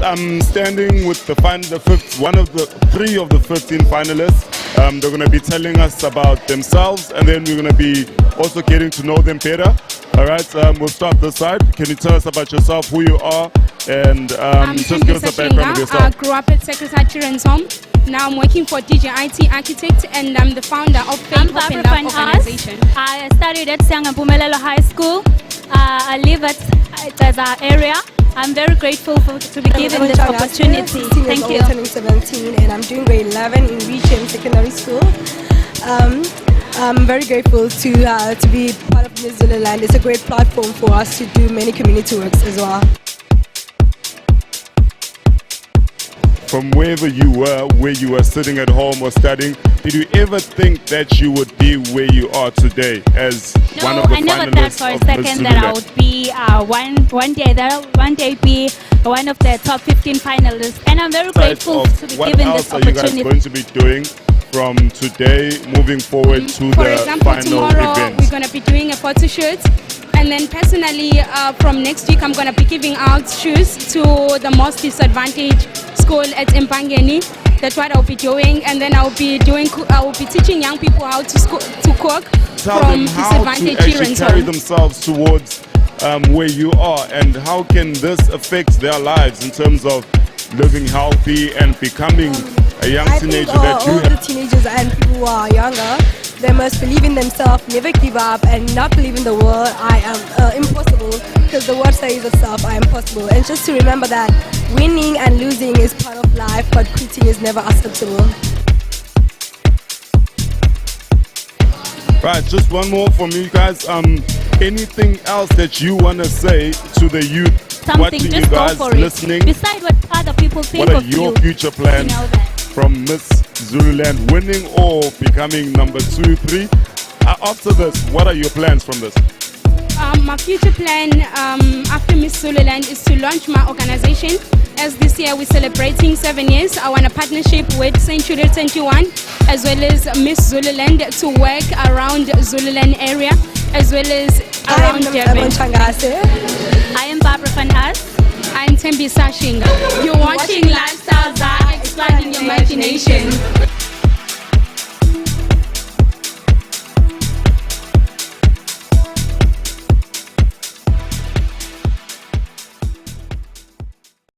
I'm standing with one of the three of the 15 finalists. They're going to be telling us about themselves, and then we're going to be also getting to know them better. All right, we'll start this side. Can you tell us about yourself, who you are, and just give us a background of yourself? I grew up at Secretary Children's Home. Now I'm working for DJIT Architect, and I'm the founder of Faith Open Love Organization. I studied at Sianga High School. I live at the area. I'm very grateful to be given this opportunity. Thank you. I'm turning 17 and I'm doing grade 11 in Reacham Secondary School. I'm very grateful to be part of Miss Zululand. It's a great platform for us to do many community works as well. From wherever you were sitting at home or studying, did you ever think that you would be where you are today as one of the finalists? No, I never thought for a second that I would be one day be one of the top 15 finalists, and I'm very grateful to be given this opportunity. What else are you guys going to be doing from today moving forward to For the example, final tomorrow event? we're going to be doing a photo shoot. And then personally, from next week, I'm going to be giving out shoes to the most disadvantaged school at Mpangeni. That's what I'll be doing. And then I will be teaching young people how to cook from disadvantaged children's carry home. themselves towards where you are, and how can this affect their lives in terms of living healthy and becoming a young teenager that you all the teenagers and people who are younger, they must believe in themselves, never give up, and not believe in the world. I am impossible, because the word says itself, I am possible. And just to remember that winning and losing is part of life, but quitting is never acceptable. Right, just one more from you guys. Anything else that you want to say to the youth Something, watching just you guys go for listening? it. Beside what other people think What are of your you, future plans you know that. from Miss Zululand winning or becoming number 2, 3? After this, what are your plans from this? My future plan after Miss Zululand is to launch my organization. As this year we're celebrating 7 years, I want a partnership with Century 21 as well as Miss Zululand to work around Zululand area as well as around Durban. I am Barbara Van As. I'm Tembi Sashinga. You're watching Lifestyles Are Expanding Your Imagination.